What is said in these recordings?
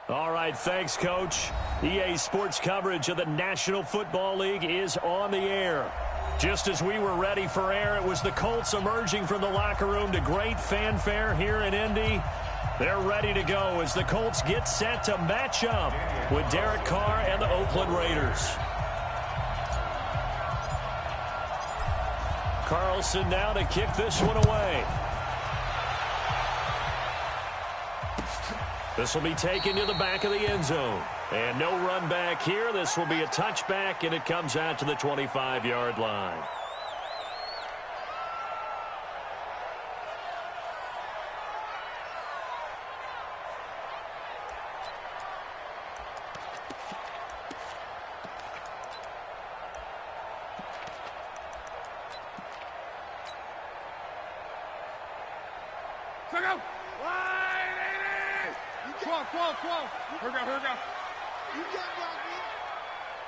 All right, thanks, Coach. EA Sports coverage of the National Football League is on the air. Just as we were ready for air, it was the Colts emerging from the locker room to great fanfare here in Indy. They're ready to go as the Colts get set to match up with Derek Carr and the Oakland Raiders. Carlson now to kick this one away. This will be taken to the back of the end zone. And no run back here. This will be a touchback, and it comes out to the 25-yard line.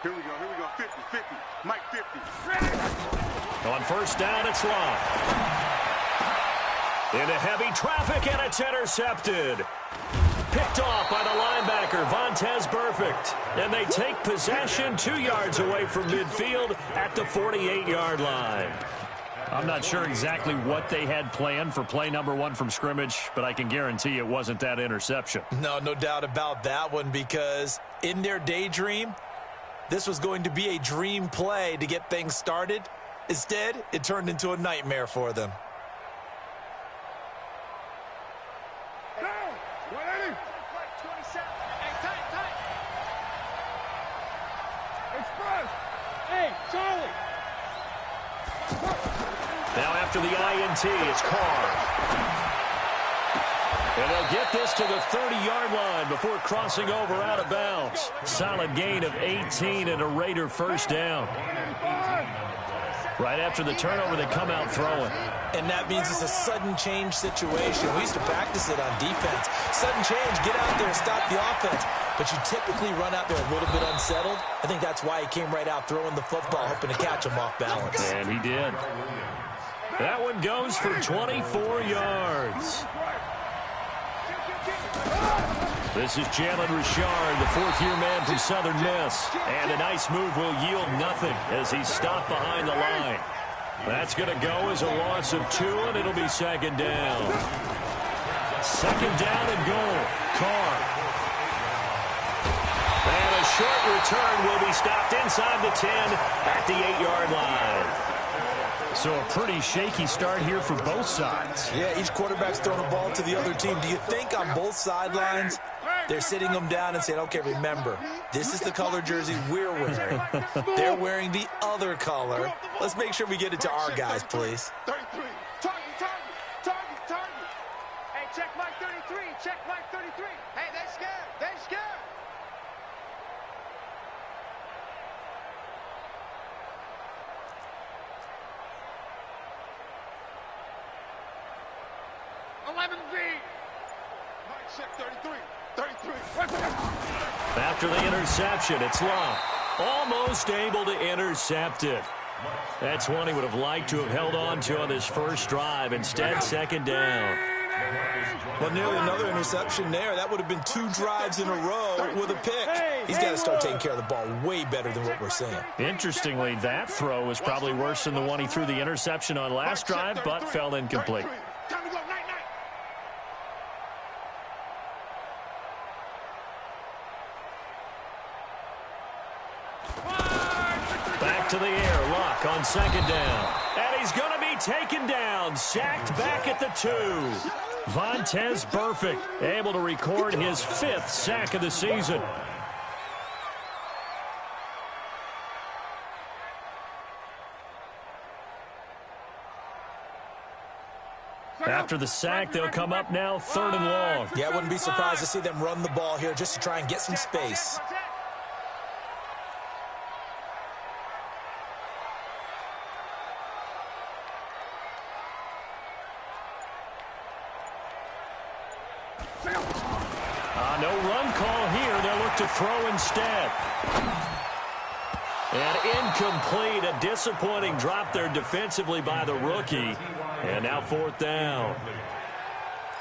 Here we go, 50, Mike 50. On first down, it's Love. Into heavy traffic, and it's intercepted. Picked off by the linebacker, Vontaze Burfict. And they take possession 2 yards away from midfield at the 48-yard line. I'm not sure exactly what they had planned for play number 1 from scrimmage, but I can guarantee it wasn't that interception. No doubt about that one, because in their daydream, this was going to be a dream play to get things started. Instead, it turned into a nightmare for them. Now after the INT, it's Carr. And they'll get this to the 30-yard line before crossing over out of bounds. Solid gain of 18 and a Raider first down. Right after the turnover, they come out throwing. And that means it's a sudden change situation. We used to practice it on defense. Sudden change, get out there, stop the offense. But you typically run out there a little bit unsettled. I think that's why he came right out throwing the football, hoping to catch him off balance. And he did. That one goes for 24 yards. This is Jalen Richard, the fourth-year man from Southern Miss. And a nice move will yield nothing as he's stopped behind the line. That's going to go as a loss of 2, and it'll be second down. Second down and goal. Carr. And a short return will be stopped inside the 10 at the 8-yard line. So a pretty shaky start here for both sides. Yeah, each quarterback's throwing a ball to the other team. Do you think on both sidelines they're sitting them down and saying, okay, remember, this is the color jersey we're wearing. They're wearing the other color. Let's make sure we get it to our guys, please. 33. Target. Hey, check Mike 33. Check Mike 33. Hey, they're scared. After the interception, it's Love. Almost able to intercept it. That's one he would have liked to have held on to on his first drive. Instead, second down. Well, nearly another interception there. That would have been 2 drives in a row with a pick. He's got to start taking care of the ball way better than what we're seeing. Interestingly, that throw was probably worse than the one he threw the interception on last drive, but fell incomplete. Back to the air, Luck on second down. And he's going to be taken down, sacked back at the 2. Vontaze Burfict able to record his 5th sack of the season. After the sack, they'll come up now 3rd and long. Yeah, I wouldn't be surprised to see them run the ball here just to try and get some space. No run call here. They'll look to throw instead. And incomplete. A disappointing drop there defensively by the rookie. And now 4th down.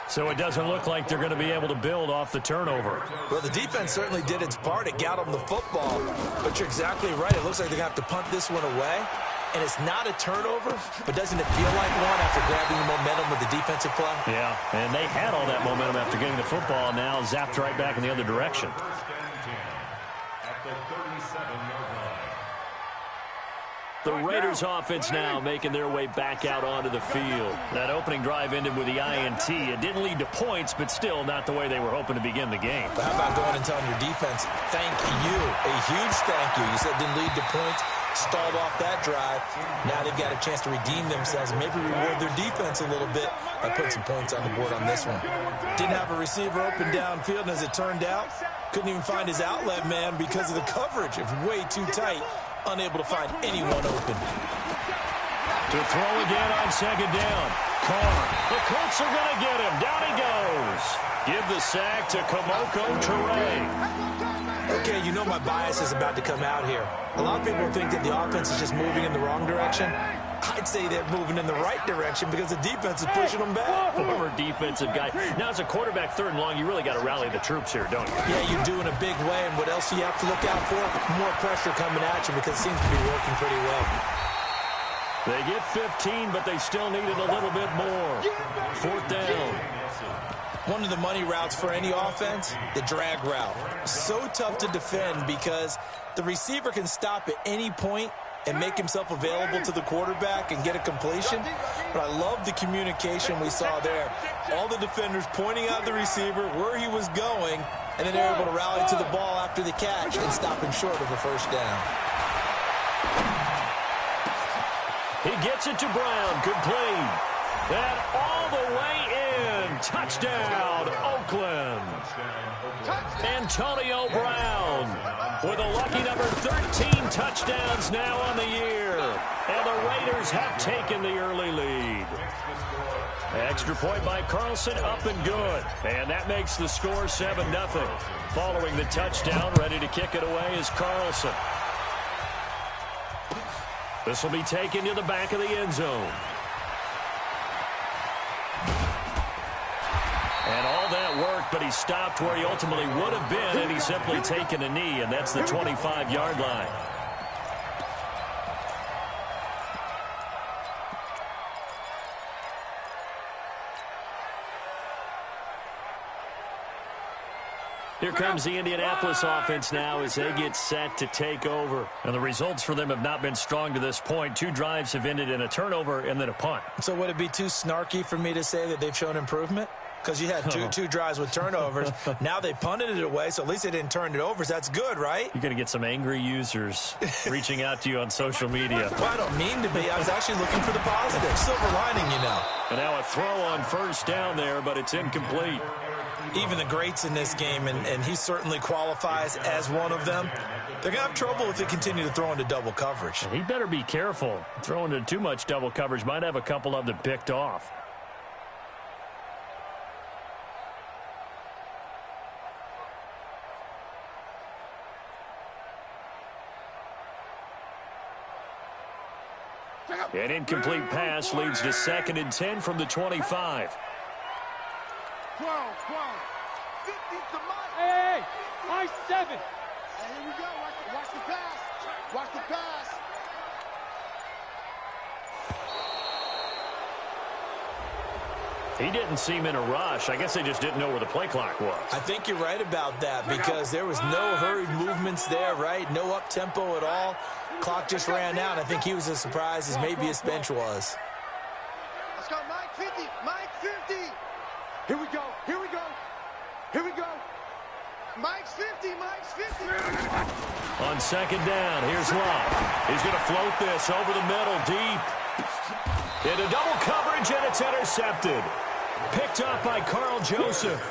So it doesn't look like they're going to be able to build off the turnover. Well, the defense certainly did its part. It got them the football. But you're exactly right. It looks like they're going to have to punt this one away. And it's not a turnover, but doesn't it feel like one after grabbing the momentum with the defensive play? Yeah, and they had all that momentum after getting the football, now zapped right back in the other direction. The Raiders offense now making their way back out onto the field. That opening drive ended with the INT. It didn't lead to points, but still not the way they were hoping to begin the game. But how about going and telling your defense, thank you, a huge thank you. You said it didn't lead to points, stalled off that drive. Now they've got a chance to redeem themselves and maybe reward their defense a little bit by putting some points on the board on this one. Didn't have a receiver open downfield, and as it turned out, couldn't even find his outlet man because of the coverage. It was way too tight. Unable to find anyone open. To throw again on second down. Carr. The Colts are going to get him. Down he goes. Give the sack to Kamoko Toure. Okay, you know my bias is about to come out here. A lot of people think that the offense is just moving in the wrong direction. I'd say they're moving in the right direction because the defense is pushing them back. Former defensive guy. Now, as a quarterback, third and long, you really got to rally the troops here, don't you? Yeah, you do in a big way. And what else do you have to look out for? More pressure coming at you because it seems to be working pretty well. They get 15, but they still needed a little bit more. Fourth down. One of the money routes for any offense, the drag route. So tough to defend because the receiver can stop at any point and make himself available to the quarterback and get a completion. But I love the communication we saw there. All the defenders pointing out the receiver, where he was going, and then they were able to rally to the ball after the catch and stop him short of a first down. He gets it to Brown. Complete. That all the way in. Touchdown, Oakland. Antonio Brown with a lucky number 13 touchdowns now on the year. And the Raiders have taken the early lead. Extra point by Carlson, up and good. And that makes the score 7-0. Following the touchdown, ready to kick it away is Carlson. This will be taken to the back of the end zone. And all that worked, but he stopped where he ultimately would have been, and he's simply taken a knee, and that's the 25-yard line. Here comes the Indianapolis offense now as they get set to take over. And the results for them have not been strong to this point. 2 drives have ended in a turnover and then a punt. So would it be too snarky for me to say that they've shown improvement? Because you had two drives with turnovers. Now they punted it away, so at least they didn't turn it over. So that's good, right? You're going to get some angry users reaching out to you on social media. Well, I don't mean to be. I was actually looking for the positive. Silver lining, you know. And now a throw on first down there, but it's incomplete. Even the greats in this game, and he certainly qualifies as one of them, they're going to have trouble if they continue to throw into double coverage. He better be careful. Throwing into too much double coverage might have a couple of them picked off. An incomplete pass leads to 2nd and 10 from the 25. 12. 50's the mark. Hey, nice 7. Hey, here we go. Watch the pass. Watch the pass. He didn't seem in a rush. I guess they just didn't know where the play clock was. I think you're right about that because there was no hurried movements there, right? No up-tempo at all. Clock just ran out. I think he was as surprised as maybe his bench was. Let's go, Mike 50. Mike 50. Here we go. Here we go. Here we go. Mike's 50. Mike's 50. On second down, here's Love. He's going to float this over the middle, deep. Into double coverage, and it's intercepted. Picked up by Carl Joseph.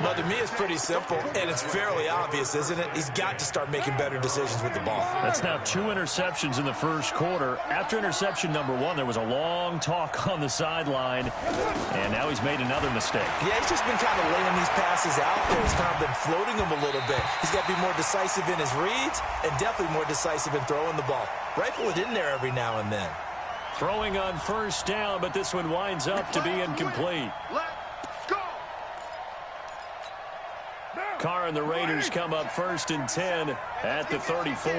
Well, to me, it's pretty simple, and it's fairly obvious, isn't it? He's got to start making better decisions with the ball. That's now 2 interceptions in the first quarter. After interception number 1, there was a long talk on the sideline, and now he's made another mistake. Yeah, he's just been kind of laying these passes out there. He's kind of been floating them a little bit. He's got to be more decisive in his reads and definitely more decisive in throwing the ball. Rifle it in there every now and then. Throwing on first down, but this one winds up to be incomplete. Carr and the Raiders come up 1st and 10 at the 34.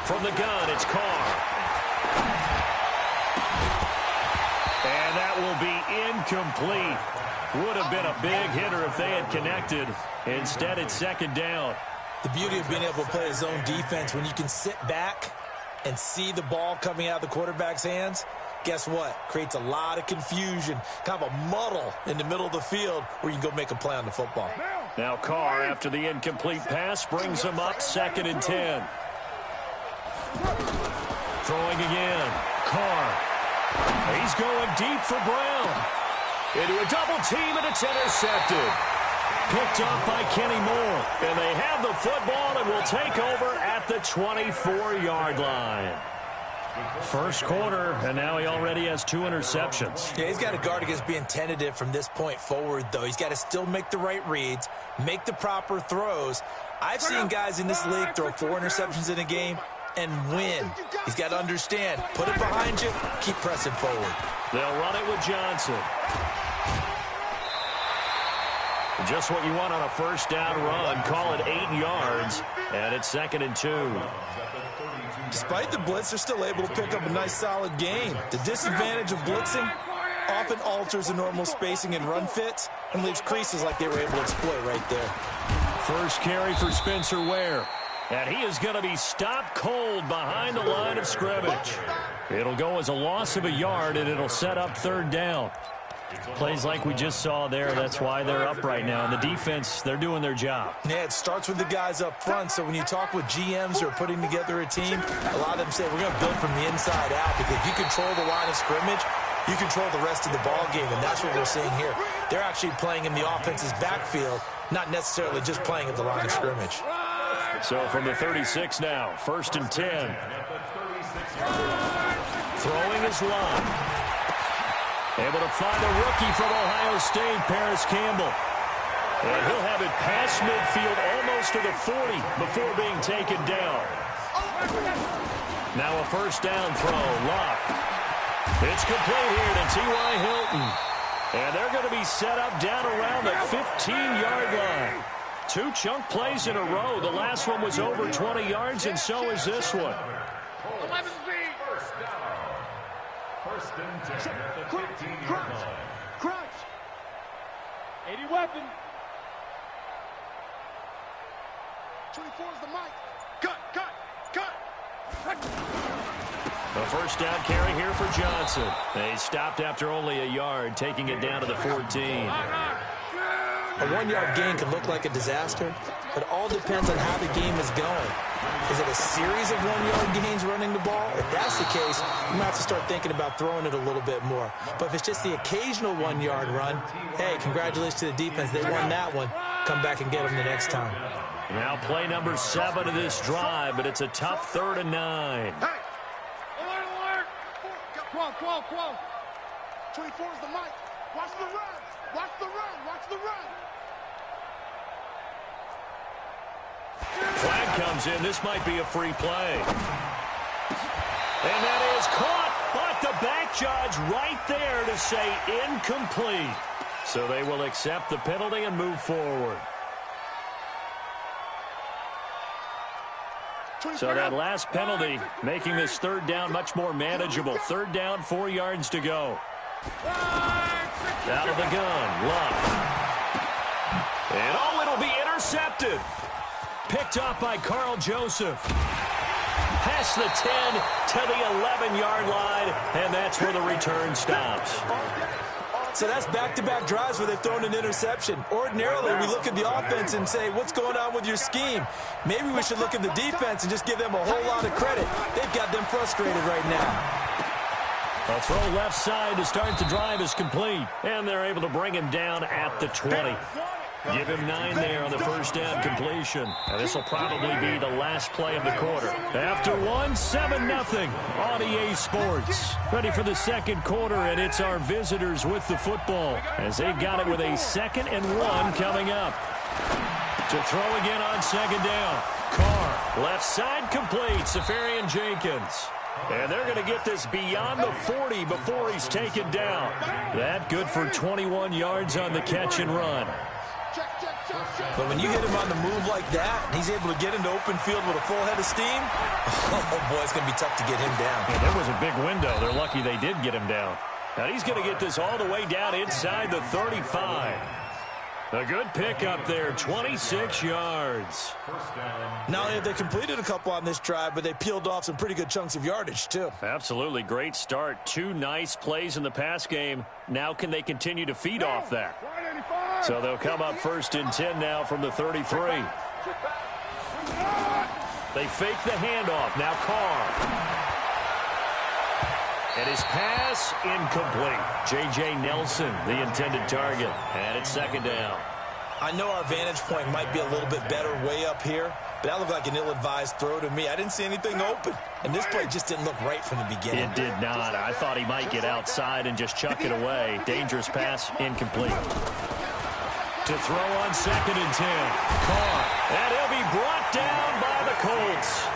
From the gun, it's Carr. And that will be incomplete. Would have been a big hitter if they had connected. Instead, it's 2nd down. The beauty of being able to play a zone defense, when you can sit back and see the ball coming out of the quarterback's hands, guess what? Creates a lot of confusion, kind of a muddle in the middle of the field where you can go make a play on the football. Now Carr, after the incomplete pass, brings him up 2nd and 10. Throwing again. Carr. He's going deep for Brown. Into a double team, and it's intercepted. Picked up by Kenny Moore. And they have the football and will take over at the 24-yard line. First quarter, and now he already has 2 interceptions. Yeah, he's got to guard against being tentative from this point forward, though. He's got to still make the right reads, make the proper throws. I've seen guys in this league throw 4 interceptions in a game and win. He's got to understand, put it behind you, keep pressing forward. They'll run it with Johnson. Just what you want on a first down run. Call it 8 yards, and it's 2nd and 2. Despite the blitz, they're still able to pick up a nice, solid gain. The disadvantage of blitzing often alters the normal spacing and run fits and leaves creases like they were able to exploit right there. First carry for Spencer Ware. And he is going to be stopped cold behind the line of scrimmage. It'll go as a loss of a yard, and it'll set up 3rd down. Plays like we just saw there. That's why they're up right now. And the defense, they're doing their job. Yeah, it starts with the guys up front. So when you talk with GMs who are putting together a team, a lot of them say, we're going to build from the inside out, because if you control the line of scrimmage, you control the rest of the ball game, and that's what we're seeing here. They're actually playing in the offense's backfield, not necessarily just playing at the line of scrimmage. So from the 36 now, 1st and 10. Throwing is Love. Able to find a rookie from Ohio State, Paris Campbell. And he'll have it past midfield almost to the 40 before being taken down. Now a first down throw, Love. It's complete here to T.Y. Hilton. And they're going to be set up down around the 15-yard line. 2 chunk plays in a row. The last one was over 20 yards, and so is this one. 11 feet. First and 10 at the 15-yard line. Crunch. 80 weapon. 24 is the mic. Cut. A first down carry here for Johnson. He stopped after only a yard, taking it down to the 14. A 1-yard gain can look like a disaster, but it all depends on how the game is going. Is it a series of 1-yard gains running the ball? If that's the case, you might have to start thinking about throwing it a little bit more. But if it's just the occasional 1-yard run, hey, congratulations to the defense. They won that one. Come back and get them the next time. Now play number 7 of this drive, but it's a tough 3rd and 9. Hey! Alert! 12. 24 is the mic. Watch the run. Watch the run. Flag comes in. This might be a free play. And that is caught, but the back judge right there to say incomplete. So they will accept the penalty and move forward. So that last penalty making this 3rd down much more manageable. 3rd down, 4 yards to go. Out of the gun, Love. And it'll be intercepted. Picked up by Carl Joseph. Past the 10 to the 11-yard line, and that's where the return stops. So that's back-to-back drives where they've thrown an interception. Ordinarily, we look at the offense and say, what's going on with your scheme? Maybe we should look at the defense and just give them a whole lot of credit. They've got them frustrated right now. A throw left side to start the drive is complete, and they're able to bring him down at the 20. Give him 9 there on the first down completion. And this will probably be the last play of the quarter. After 7-0 on EA Sports. Ready for the second quarter, and it's our visitors with the football as they've got it with a 2nd and 1 coming up. To throw again on 2nd down. Carr, left side complete. Safarian Jenkins. And they're going to get this beyond the 40 before he's taken down. That good for 21 yards on the catch and run. But when you get him on the move like that, and he's able to get into open field with a full head of steam, oh, boy, it's going to be tough to get him down. Yeah, there was a big window. They're lucky they did get him down. Now he's going to get this all the way down inside the 35. A good pick up there, 26 yards. Not only have they completed a couple on this drive, but they peeled off some pretty good chunks of yardage, too. Absolutely great start. 2 nice plays in the pass game. Now can they continue to feed off that? So they'll come up 1st and 10 now from the 33. They fake the handoff. Now Carr. And his pass incomplete. J.J. Nelson, the intended target. And it's 2nd down. I know our vantage point might be a little bit better way up here, but that looked like an ill-advised throw to me. I didn't see anything open, and this play just didn't look right from the beginning. It did not. I thought he might get outside and just chuck it away. Dangerous pass, incomplete. To throw on 2nd and 10. Carr. And he'll be brought down by the Colts.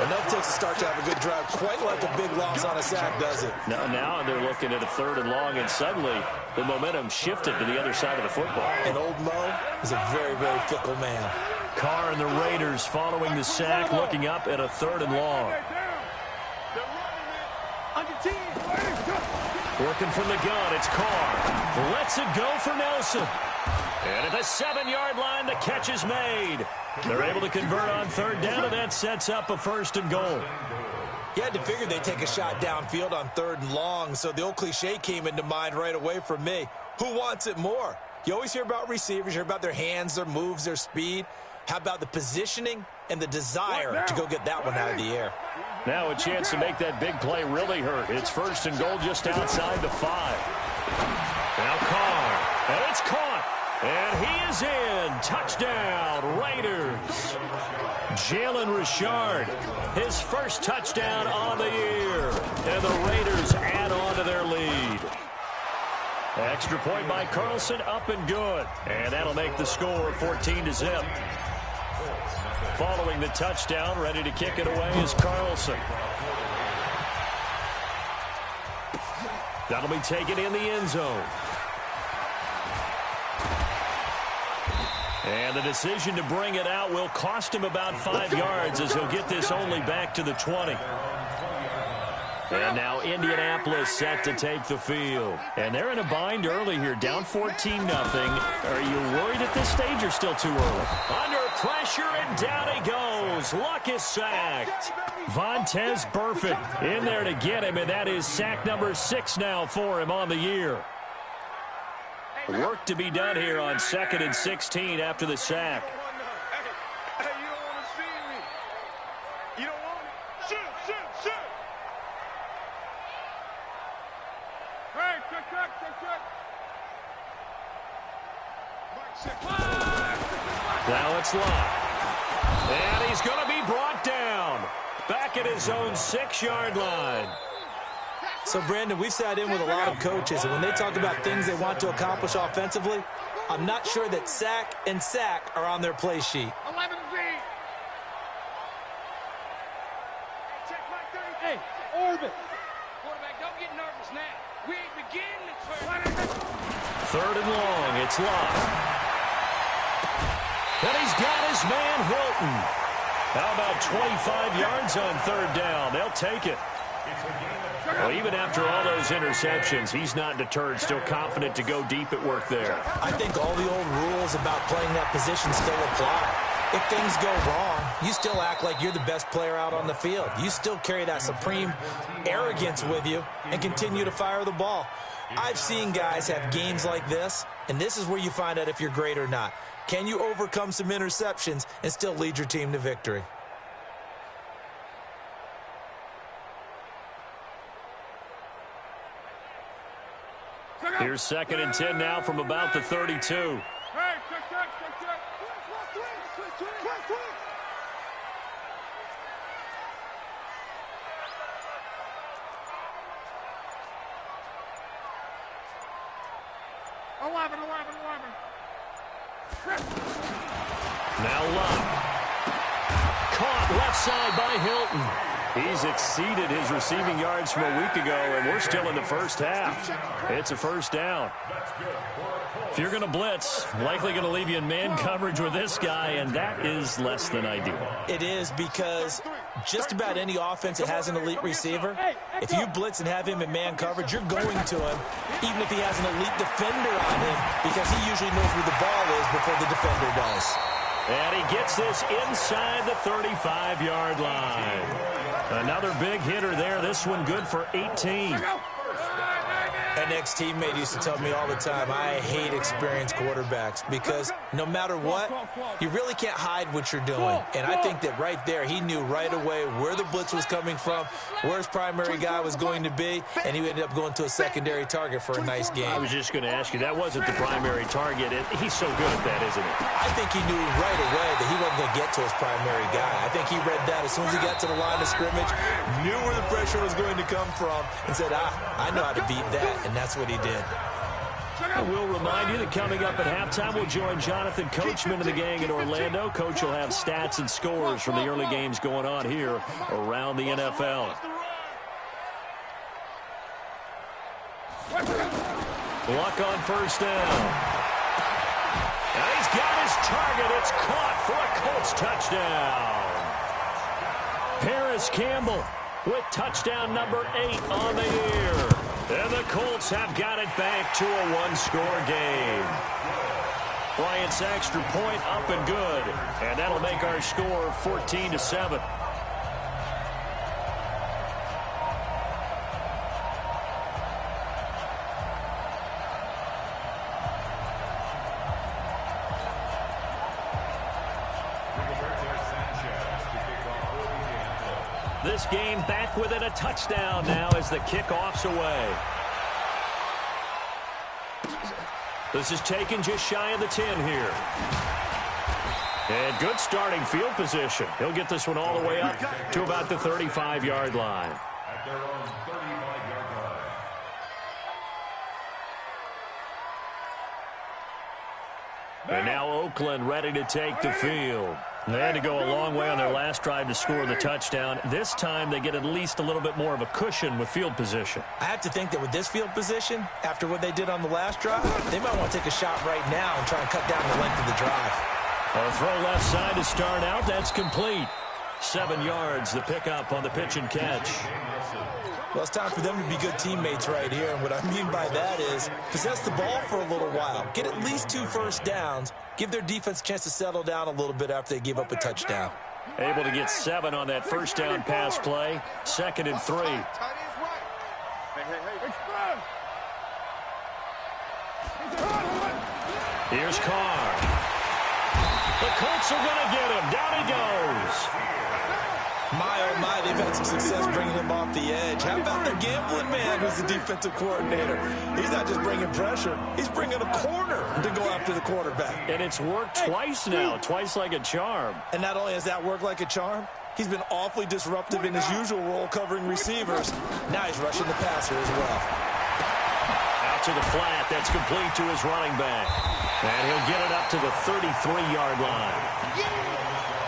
Enough takes to start to have a good drive. Quite like a big loss on a sack, does it? Now they're looking at a 3rd and long, and suddenly the momentum shifted to the other side of the football. And old Mo is a very, very fickle man. Carr and the Raiders following the sack, looking up at a 3rd and long. Working from the gun, it's Carr. Lets it go for Nelson. And at the 7-yard line, the catch is made. They're able to convert on 3rd down, and that sets up a 1st and goal. You had to figure they'd take a shot downfield on 3rd and long, so the old cliche came into mind right away for me. Who wants it more? You always hear about receivers, you hear about their hands, their moves, their speed. How about the positioning and the desire to go get that one out of the air? Now a chance to make that big play really hurt. It's 1st and goal just outside the 5. Now Carr, and it's caught. And he is in. Touchdown, Raiders. Jalen Richard, his first touchdown on the year. And the Raiders add on to their lead. Extra point by Carlson, up and good. And that'll make the score 14-0. Following the touchdown, ready to kick it away is Carlson. That'll be taken in the end zone. And the decision to bring it out will cost him about 5 yards as he'll get this only back to the 20. And now Indianapolis set to take the field. And they're in a bind early here, down 14-0. Are you worried at this stage or still too early? Under pressure, and down he goes. Luck is sacked. Vontaze Burfict in there to get him, and that is sack number 6 now for him on the year. Work to be done here on 2nd and 16 after the sack. Hey, you don't want to see me. You don't want it. Shoot. Hey, check. Now it's locked. And he's going to be brought down. Back at his own 6-yard line. So, Brandon, we've sat in with a lot of coaches, and when they talk about things they want to accomplish offensively, I'm not sure that sack and sack are on their play sheet. 11 feet. Check my 30. Hey, orbit. Quarterback, don't get nervous now. We ain't beginning the 3rd and long. It's locked. And he's got his man Hilton. How about 25 yards on 3rd down? They'll take it. Well, even after all those interceptions, he's not deterred, still confident to go deep at work there. I think all the old rules about playing that position still apply. If things go wrong, you still act like you're the best player out on the field. You still carry that supreme arrogance with you and continue to fire the ball. I've seen guys have games like this, and this is where you find out if you're great or not. Can you overcome some interceptions and still lead your team to victory? Here's 2nd and 10 now from about the 32. Hey, check. 11. Now Love. Caught left side by Hilton. He's exceeded his receiving yards from a week ago, and we're still in the first half. It's a first down. If you're going to blitz, likely going to leave you in man coverage with this guy, and that is less than ideal. It is, because just about any offense that has an elite receiver, if you blitz and have him in man coverage, you're going to him, even if he has an elite defender on him, because he usually knows where the ball is before the defender does. And he gets this inside the 35-yard line. Another big hitter there. This one good for 18. An ex-teammate used to tell me all the time, I hate experienced quarterbacks, because no matter what, you really can't hide what you're doing. And I think that right there, he knew right away where the blitz was coming from, where his primary guy was going to be, and he ended up going to a secondary target for a nice game. I was just going to ask you, that wasn't the primary target. He's so good at that, isn't he? I think he knew right away that he wasn't going to get to his primary guy. I think he read that as soon as he got to the line of scrimmage, knew where the pressure was going to come from, and said, I know how to beat that. And that's what he did. We'll remind you that coming up at halftime, we'll join Jonathan Coachman and the gang in Orlando. Coach will have stats and scores from the early games going on here around the NFL. Luck on first down. And he's got his target. It's caught for a Colts touchdown. Paris Campbell with touchdown number 8 on the year. And the Colts have got it back to a one-score game. Bryant's extra point up and good. And that'll make our score 14-7. This game back within a touchdown now as the kickoff's away. This is taken just shy of the 10 here. And good starting field position. He'll get this one all the way up to about the 35-yard line. At their own 35-yard line. And now Oakland ready to take the field. They had to go a long way on their last drive to score the touchdown. This time they get at least a little bit more of a cushion with field position. I have to think that with this field position, after what they did on the last drive, they might want to take a shot right now and try and cut down the length of the drive. A throw left side to start out. That's complete. 7 yards, the pickup on the pitch and catch. Well, it's time for them to be good teammates right here. And what I mean by that is possess the ball for a little while. Get at least 2 first downs. Give their defense a chance to settle down a little bit after they give up a touchdown. Able to get 7 on that first down pass play. 2nd and 3. Here's Carr. The Colts are going to get him. Down he goes. My, oh my, they've had some success bringing him off the edge. How about the gambling man who's the defensive coordinator? He's not just bringing pressure. He's bringing a corner to go after the quarterback. And it's worked twice now, twice like a charm. And not only has that worked like a charm, he's been awfully disruptive in his usual role covering receivers. Now he's rushing the passer as well. Out to the flat. That's complete to his running back. And he'll get it up to the 33-yard line.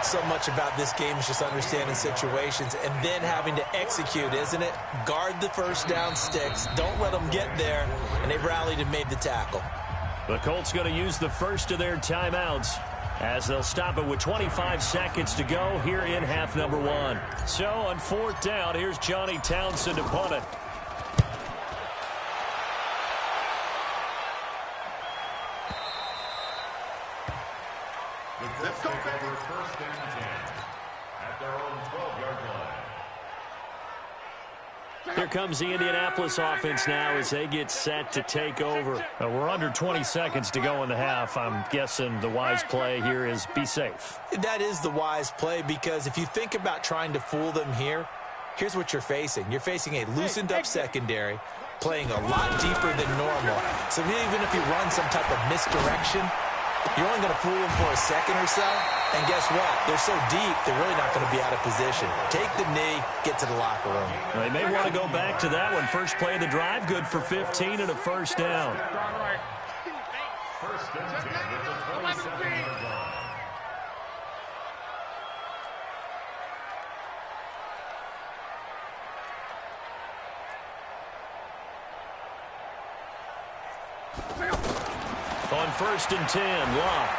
So much about this game is just understanding situations and then having to execute, isn't it? Guard the first down sticks. Don't let them get there. And they rallied and made the tackle. The Colts going to use the first of their timeouts as they'll stop it with 25 seconds to go here in half number 1. So on 4th down, here's Johnny Townsend to punt it. Let's go, baby. First and 10 at their own 12-yard line. Here comes the Indianapolis offense now as they get set to take over. We're under 20 seconds to go in the half. I'm guessing the wise play here is be safe. That is the wise play, because if you think about trying to fool them here, here's what you're facing. You're facing a loosened-up secondary, playing a lot deeper than normal. So even if you run some type of misdirection, you're only going to fool them for a second or so. And guess what? They're so deep, they're really not going to be out of position. Take the knee, get to the locker room. They may want to go back to that one. First play of the drive, good for 15 and a first down. First and 10 at the 27-yard line. On 1st and 10, Luck.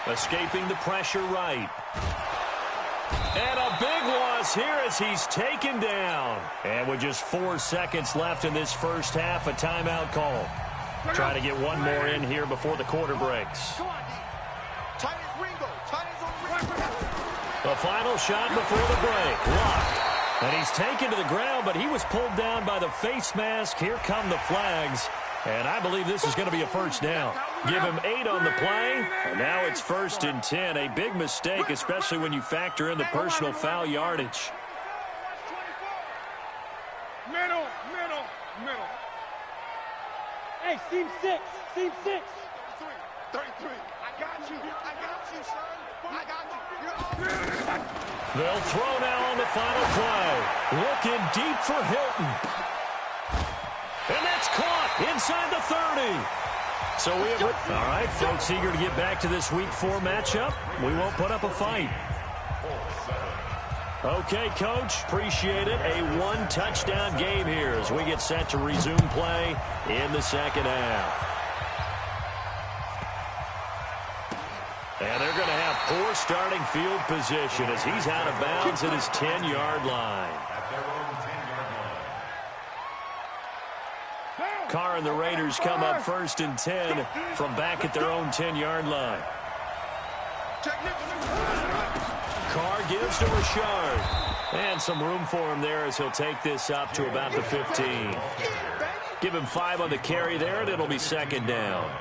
Escaping the pressure right. And a big loss here as he's taken down. And with just 4 seconds left in this first half, a timeout call. Try to get one more in here before the quarter breaks. The final shot before the break. Luck. And he's taken to the ground, but he was pulled down by the face mask. Here come the flags. And I believe this is going to be a first down. Give him 8 on the play, and now it's 1st and 10. A big mistake, especially when you factor in the personal foul yardage. Middle. Hey, seam 6. 33. I got you, son. I got you. They'll throw now on the final play. Looking deep for Hilton. And that's caught inside the 30. So we have... All right, folks, eager to get back to this Week 4 matchup. We won't put up a fight. Okay, Coach, appreciate it. A 1-touchdown game here as we get set to resume play in the second half. And they're going to have poor starting field position as he's out of bounds at his 10-yard line. Carr and the Raiders come up 1st and 10 from back at their own 10-yard line. Carr gives to Richard. And some room for him there as he'll take this up to about the 15. Give him 5 on the carry there, and it'll be 2nd down.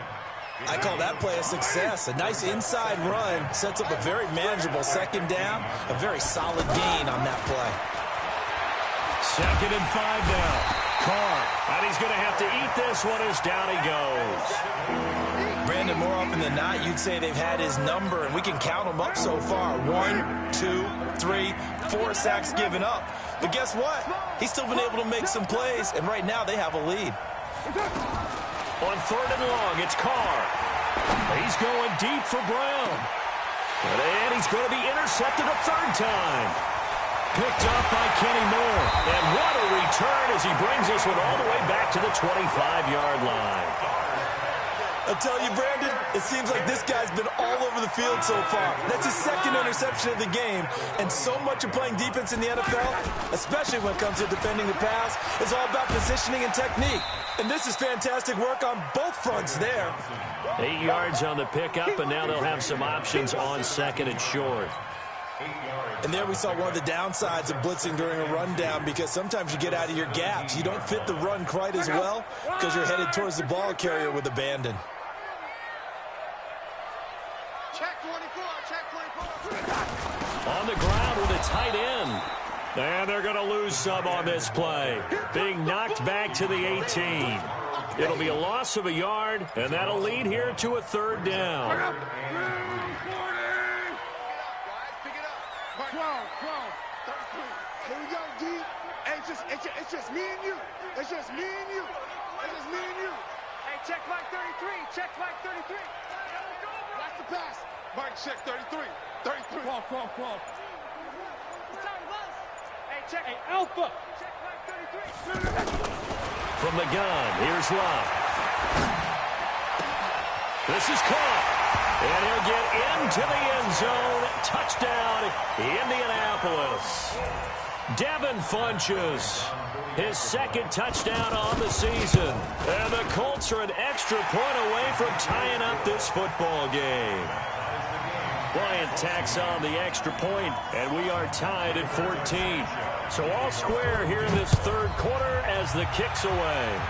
I call that play a success. A nice inside run sets up a very manageable 2nd down. A very solid gain on that play. 2nd and 5 now. Carr, and he's going to have to eat this one as down he goes. Brandon, more often than not, you'd say they've had his number, and we can count them up so far. 1, 2, 3, 4 sacks given up. But guess what? He's still been able to make some plays, and right now they have a lead. On 3rd and long, it's Carr. He's going deep for Brown. And he's going to be intercepted a 3rd time. Picked up by Kenny Moore. And what a return as he brings this one all the way back to the 25-yard line. I tell you, Brandon, it seems like this guy's been all over the field so far. That's his 2nd interception of the game. And so much of playing defense in the NFL, especially when it comes to defending the pass, is all about positioning and technique. And this is fantastic work on both fronts there. 8 yards on the pickup, and now they'll have some options on 2nd and short. And there we saw one of the downsides of blitzing during a rundown, because sometimes you get out of your gaps. You don't fit the run quite as well because you're headed towards the ball carrier with abandon. Check 24. On the ground with a tight end. And they're going to lose some on this play. Being knocked back to the 18. It'll be a loss of a yard, and that'll lead here to a 3rd down. 12. Here we go, D. Hey, it's just me and you. It's just me and you. Hey, check Mike 33. Watch the pass. Mike, check 33. 12. Hey, check. Hey, Alpha. Check Mike 33. From the gun, here's Love. This is caught. And he'll get into the end zone. Touchdown, Indianapolis. Devin Funchess, his 2nd touchdown on the season. And the Colts are an extra point away from tying up this football game. Bryant tacks on the extra point, and we are tied at 14. So all square here in this 3rd quarter as the kick's away.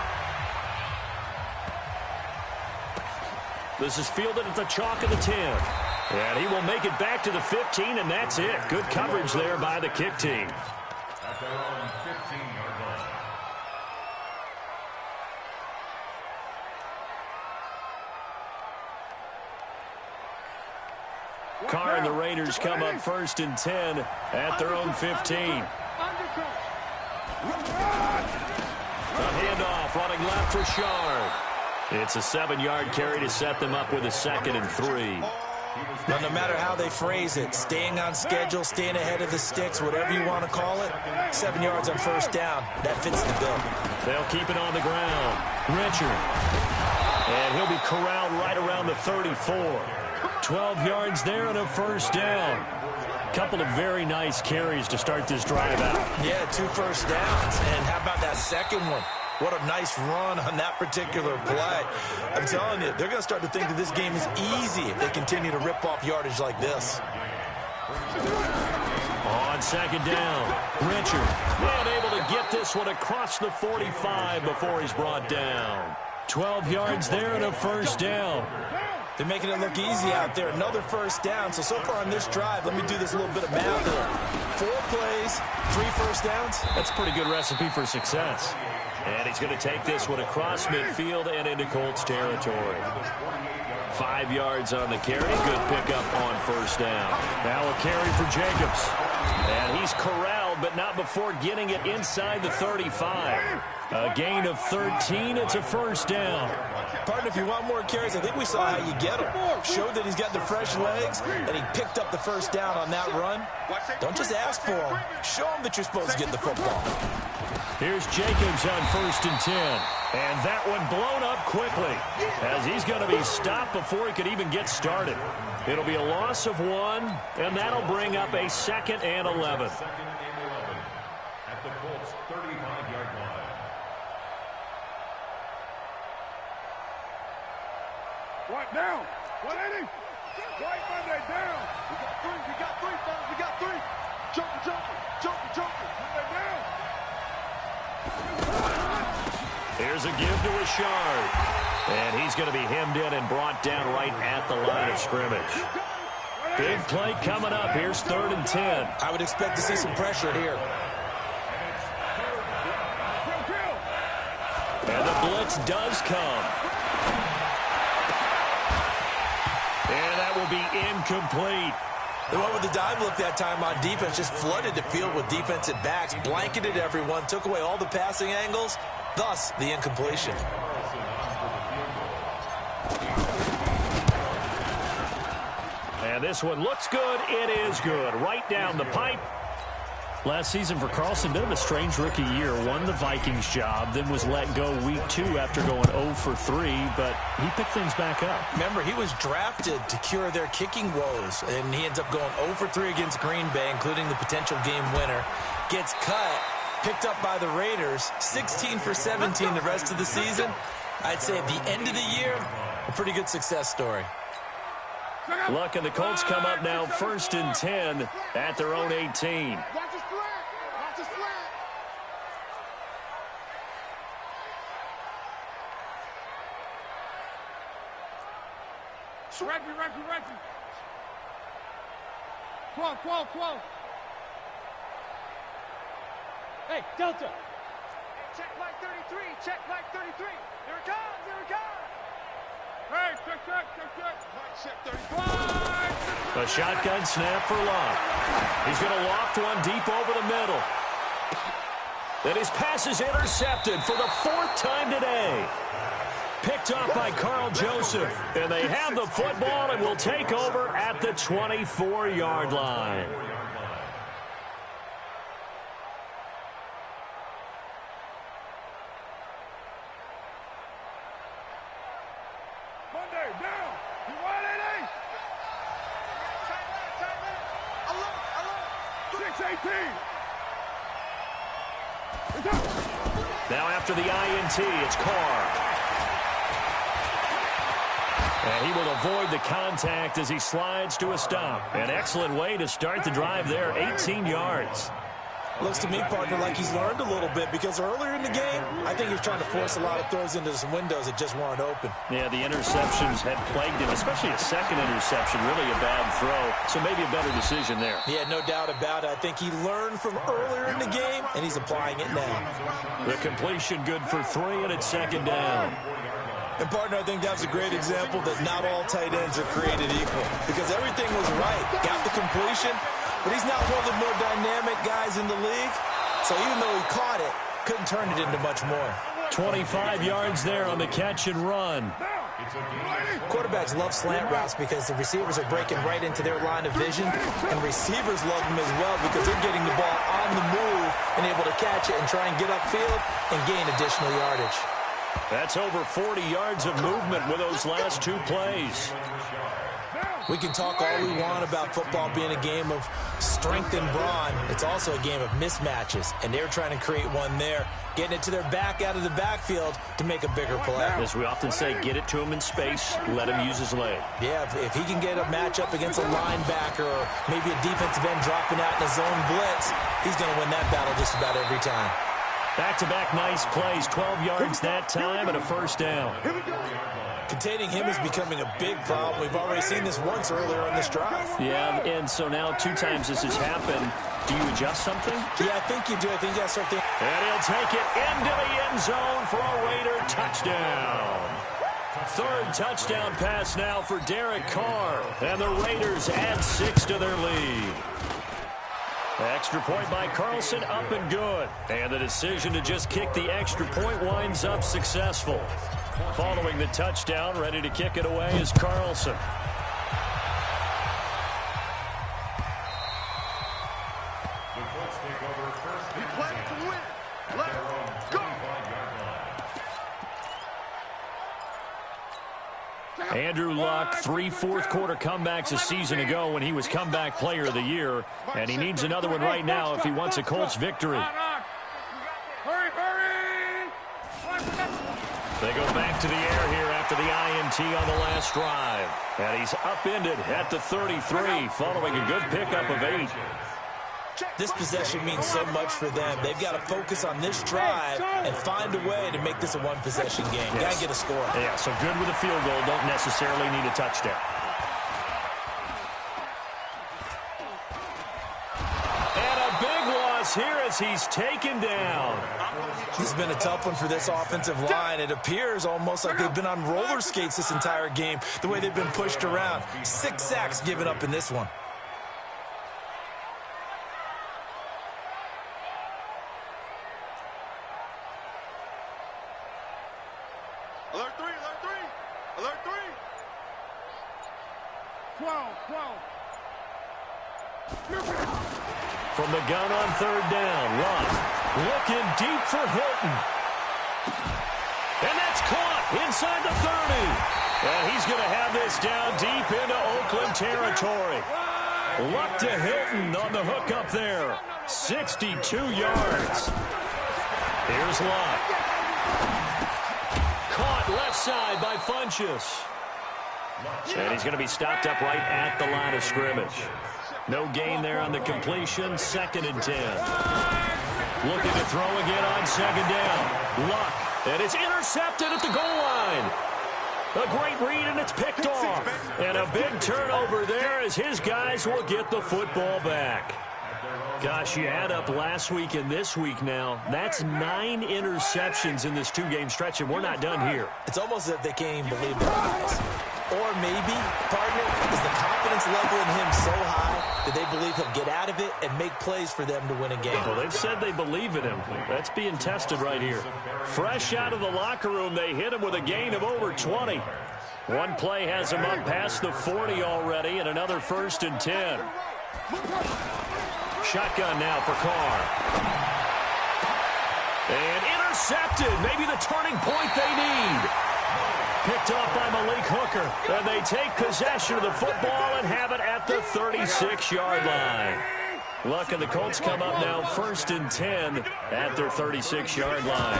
This is fielded at the chalk of the 10. And he will make it back to the 15, and that's it. Good coverage there by the kick team. At their own 15-yard line. Carr and the Raiders come up 1st and 10 at their own 15. A handoff running left for Shard. It's a 7-yard carry to set them up with a 2nd and 3. But no matter how they phrase it, staying on schedule, staying ahead of the sticks, whatever you want to call it, 7 yards on 1st down, that fits the bill. They'll keep it on the ground. Richard And he'll be corralled right around the 34. 12 yards there and a first down. Couple of very nice carries to start this drive out. Yeah, 2 first downs. And how about that second one? What a nice run on that particular play. I'm telling you, they're going to start to think that this game is easy if they continue to rip off yardage like this. On second down, Richard unable to get this one across the 45 before he's brought down. 12 yards there and a first down. They're making it look easy out there. Another first down. So far on this drive, let me do this little bit of math here. 4 plays, 3 first downs. That's a pretty good recipe for success. And he's going to take this one across midfield and into Colts territory. 5 yards on the carry. Good pickup on first down. Now a carry for Jacobs. And he's corralled, but not before getting it inside the 35. A gain of 13. It's a first down. Partner, if you want more carries, I think we saw how you get them. Showed that he's got the fresh legs, and he picked up the first down on that run. Don't just ask for them. Show him that you're supposed to get the football. Here's Jacobs on 1st and 10. And that one blown up quickly as he's going to be stopped before he could even get started. It'll be a loss of 1, and that'll bring up a 2nd and 11. At the Colts' 35-yard line. What down? 180. Right Monday down. We got 3. We got 3, fellas. We got 3. Joker. Monday down. Here's a give to Richard. And he's going to be hemmed in and brought down right at the line of scrimmage. Big play coming up. Here's 3rd and 10. I would expect to see some pressure here. And the blitz does come. And that will be incomplete. They went with the dive look that time on defense, just flooded the field with defensive backs, blanketed everyone, took away all the passing angles, thus the incompletion. And this one looks good. It is good. Right down the pipe. Last season for Carlson, bit of a strange rookie year. Won the Vikings job, then was let go week 2 after going 0 for 3, but he picked things back up. Remember, he was drafted to cure their kicking woes, and he ends up going 0 for 3 against Green Bay, including the potential game winner. Gets cut, picked up by the Raiders, 16 for 17 the rest of the season. I'd say at the end of the year, a pretty good success story. Luck and the Colts come up now 1st and 10 at their own 18. Watch the slant. Watch the slant. Reppy. 12. Hey, Delta. Check flag 33. Here it comes. Hey, check 35. A shotgun snap for Locke. He's going to loft one deep over the middle. Then his pass is intercepted for the 4th time today. Picked off by Carl Joseph. And they have the football and will take over at the 24-yard line. Monday down. You want it, 6-18. Now after the INT, it's Carr. And he will avoid the contact as he slides to a stop. An excellent way to start the drive there, 18 yards. Looks to me, partner, like he's learned a little bit because earlier in the game, I think he was trying to force a lot of throws into some windows that just weren't open. Yeah, the interceptions had plagued him, especially a second interception, really a bad throw. So maybe a better decision there. Yeah, no doubt about it. I think he learned from earlier in the game, and he's applying it now. The completion good for 3, and it's 2nd down. And, partner, I think that was a great example that not all tight ends are created equal because everything was right. Got the completion, but he's not one of the more dynamic guys in the league. So even though he caught it, couldn't turn it into much more. 25 yards there on the catch and run. Quarterbacks love slant routes because the receivers are breaking right into their line of vision, and receivers love them as well because they're getting the ball on the move and able to catch it and try and get upfield and gain additional yardage. That's over 40 yards of movement with those last 2 plays. We can talk all we want about football being a game of strength and brawn. It's also a game of mismatches, and they're trying to create one there, getting it to their back out of the backfield to make a bigger play. As we often say, get it to him in space, let him use his leg. Yeah, if he can get a matchup against a linebacker or maybe a defensive end dropping out in a zone blitz, he's going to win that battle just about every time. Back-to-back nice plays, 12 yards that time and a first down. Containing him is becoming a big problem. We've already seen this once earlier on this drive. Yeah, and so now 2 times this has happened. Do you adjust something? Yeah, I think you do. I think you got to start thinking. And he'll take it into the end zone for a Raider touchdown. 3rd touchdown pass now for Derek Carr. And the Raiders add 6 to their lead. Extra point by Carlson, up and good. And the decision to just kick the extra point winds up successful. Following the touchdown, ready to kick it away is Carlson. He played to win. Let's go. Andrew Luck, 3 fourth-quarter comebacks a season ago when he was comeback player of the year, and he needs another one right now if he wants a Colts victory. They go back to the air here after the INT on the last drive. And he's upended at the 33 following a good pickup of 8. This possession means so much for them. They've got to focus on this drive and find a way to make this a one-possession game. Yes. Got to get a score. Yeah, so good with a field goal. Don't necessarily need a touchdown. And a big loss here as he's taken down. This has been a tough one for this offensive line. It appears almost like they've been on roller skates this entire game, the way they've been pushed around. 6 sacks given up in this one. Alert 3, alert 3, alert 3. 12. From the gun on 3rd down, Luck looking deep for Hilton. And that's caught inside the 30. And he's going to have this down deep into Oakland territory. Luck to Hilton on the hook up there. 62 yards. Here's Luck. Caught left side by Funchess. And he's going to be stopped up right at the line of scrimmage. No gain there on the completion. 2nd and 10. Looking to throw again on 2nd down. Luck. And it's intercepted at the goal line. A great read, and it's picked off. And a big turnover there as his guys will get the football back. Gosh, you add up last week and this week now. That's 9 interceptions in this 2-game stretch, and we're not done here. It's almost as if they can't even believe their eyes. Or maybe, partner, is the confidence level in him so high that they believe he'll get out of it and make plays for them to win a game. Well, they've said they believe in him. That's being tested right here. Fresh out of the locker room, they hit him with a gain of over 20. One play has him up past the 40 already, and another 1st and 10. Shotgun now for Carr. And intercepted. Maybe the turning point they need. Picked off by Malik Hooker. And they take possession of the football and have it at the 36-yard line. Luck and the Colts come up now 1st and 10 at their 36-yard line.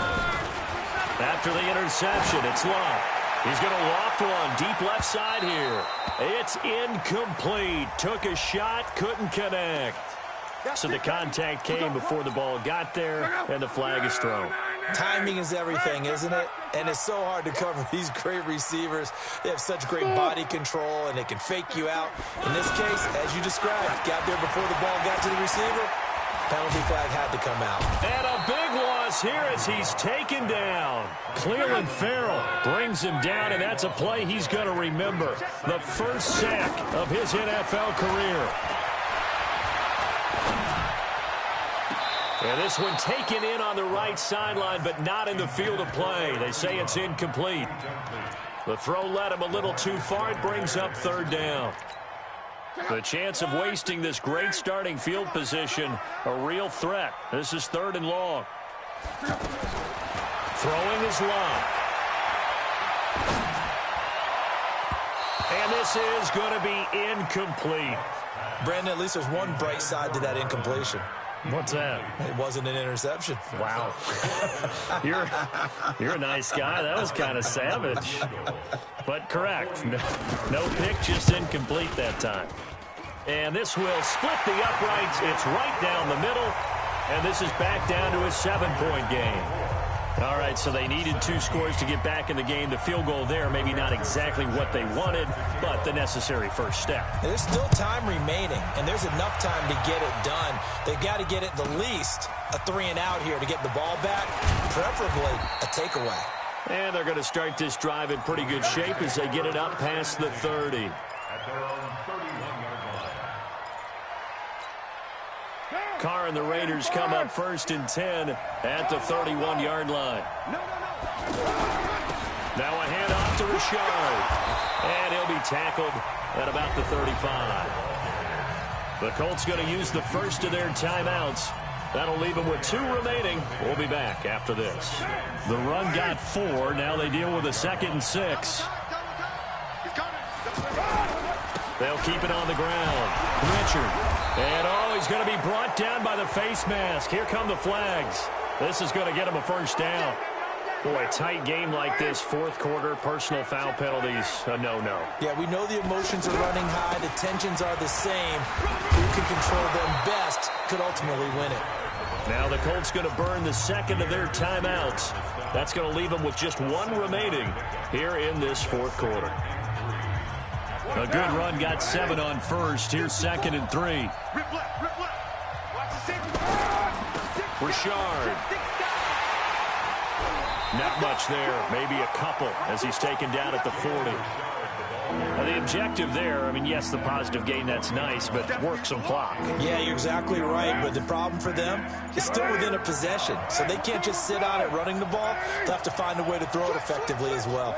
After the interception, it's Luck. He's going to loft one deep left side here. It's incomplete. Took a shot, couldn't connect. So the contact came before the ball got there, and the flag is thrown. Timing is everything, isn't it? And it's so hard to cover these great receivers. They have such great body control, and they can fake you out. In this case, as you described, got there before the ball got to the receiver. Penalty flag had to come out. And a big loss here as he's taken down. Cleveland Farrell brings him down, and that's a play he's going to remember. The first sack of his NFL career. And this one taken in on the right sideline, but not in the field of play. They say it's incomplete. The throw led him a little too far. It brings up 3rd down. The chance of wasting this great starting field position, a real threat. This is 3rd and long. Throwing is Luck. And this is going to be incomplete. Brandon, at least there's one bright side to that incompletion. What's that? It wasn't an interception. Wow. You're a nice guy. That was kind of savage. But correct. No pick, just incomplete that time. And this will split the uprights. It's right down the middle. And this is back down to a 7-point game. All right, so they needed 2 scores to get back in the game. The field goal there, maybe not exactly what they wanted, but the necessary first step. There's still time remaining, and there's enough time to get it done. They've got to get it the least a 3-and-out here to get the ball back, preferably a takeaway. And they're going to start this drive in pretty good shape as they get it up past the 30. At their own 31-yard line. Carr and the Raiders come up 1st and 10 at the 31-yard line. Now a handoff to Richard. And he'll be tackled at about the 35. The Colts going to use the first of their timeouts. That'll leave them with 2 remaining. We'll be back after this. The run got 4. Now they deal with a 2nd and 6. They'll keep it on the ground. Richard. And, he's going to be brought down by the face mask. Here come the flags. This is going to get him a first down. Boy, a tight game like this, 4th quarter, personal foul penalties, a no-no. Yeah, we know the emotions are running high. The tensions are the same. Who can control them best could ultimately win it. Now the Colts going to burn the 2nd of their timeouts. That's going to leave them with just 1 remaining here in this 4th quarter. A good run got 7 on first. Here's 2nd and 3. Richard. Not much there. Maybe a couple as he's taken down at the 40. Now the objective there, I mean, yes, the positive gain, that's nice, but work some clock. Yeah, you're exactly right, but the problem for them is still within a possession, so they can't just sit on it running the ball. They'll have to find a way to throw it effectively as well.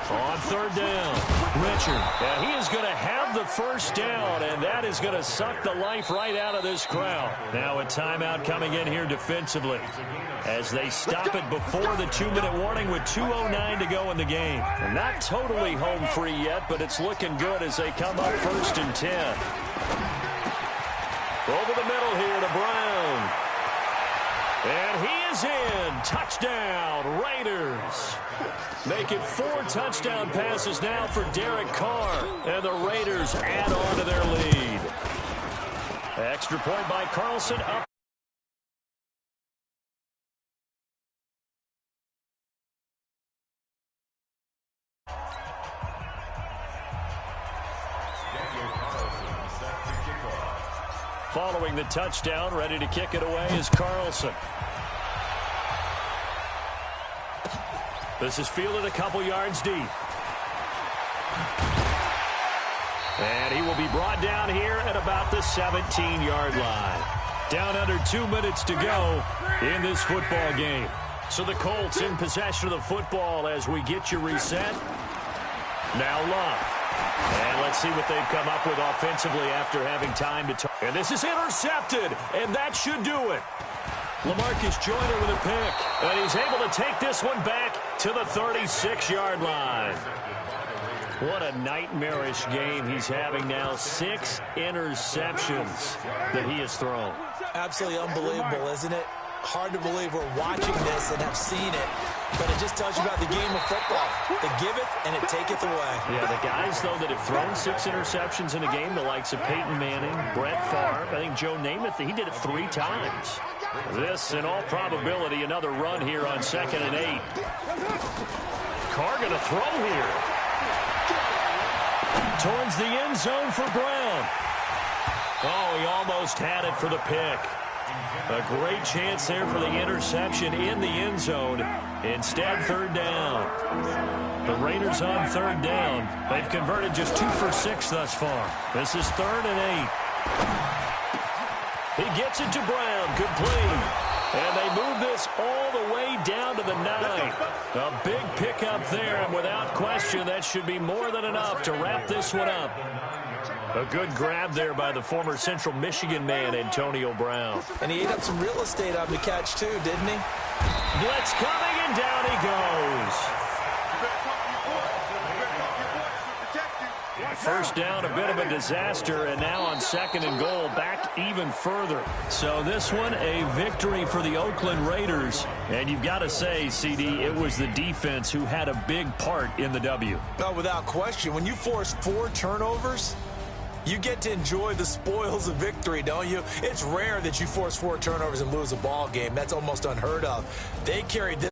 On 3rd down, Richard. Yeah, he is going to have the first down, and that is going to suck the life right out of this crowd. Now a timeout coming in here defensively as they stop it before the 2-minute warning with 2:09 to go in the game. And not totally home free yet, but it's looking good as they come up 1st and 10. Over the middle here to Brown. And he is in. Touchdown, Raiders. Make it 4 touchdown passes now for Derek Carr. And the Raiders add on to their lead. Extra point by Carlson up. Following the touchdown, ready to kick it away is Carlson. This is fielded a couple yards deep. And he will be brought down here at about the 17-yard line. Down under 2 minutes to go in this football game. So the Colts in possession of the football as we get you reset. Now Love. And let's see what they've come up with offensively after having time to and this is intercepted, and that should do it. LaMarcus Joyner with a pick, and he's able to take this one back to the 36-yard line. What a nightmarish game he's having now. 6 interceptions that he has thrown. Absolutely unbelievable, isn't it? Hard to believe we're watching this and have seen it, but it just tells you about the game of football. It giveth and it taketh away. Yeah, the guys, though, that have thrown 6 interceptions in a game, the likes of Peyton Manning, Brett Favre, I think Joe Namath, he did it 3 times. This, in all probability, another run here on 2nd and 8. Carr going to throw here. Towards the end zone for Brown. Oh, he almost had it for the pick. A great chance there for the interception in the end zone. Instead, 3rd down. The Raiders on 3rd down. They've converted just 2 for 6 thus far. This is 3rd and 8. He gets it to Brown, complete. And they move this all the way down to the 9. A big pickup there, and without question, that should be more than enough to wrap this one up. A good grab there by the former Central Michigan man, Antonio Brown. And he ate up some real estate on the catch, too, didn't he? Blitz coming, and down he goes. First down, a bit of a disaster, and now on 2nd and goal, back even further. So this one, a victory for the Oakland Raiders. And you've got to say, CD, it was the defense who had a big part in the W. No, without question. When you force 4 turnovers, you get to enjoy the spoils of victory, don't you? It's rare that you force 4 turnovers and lose a ball game. That's almost unheard of. They carried this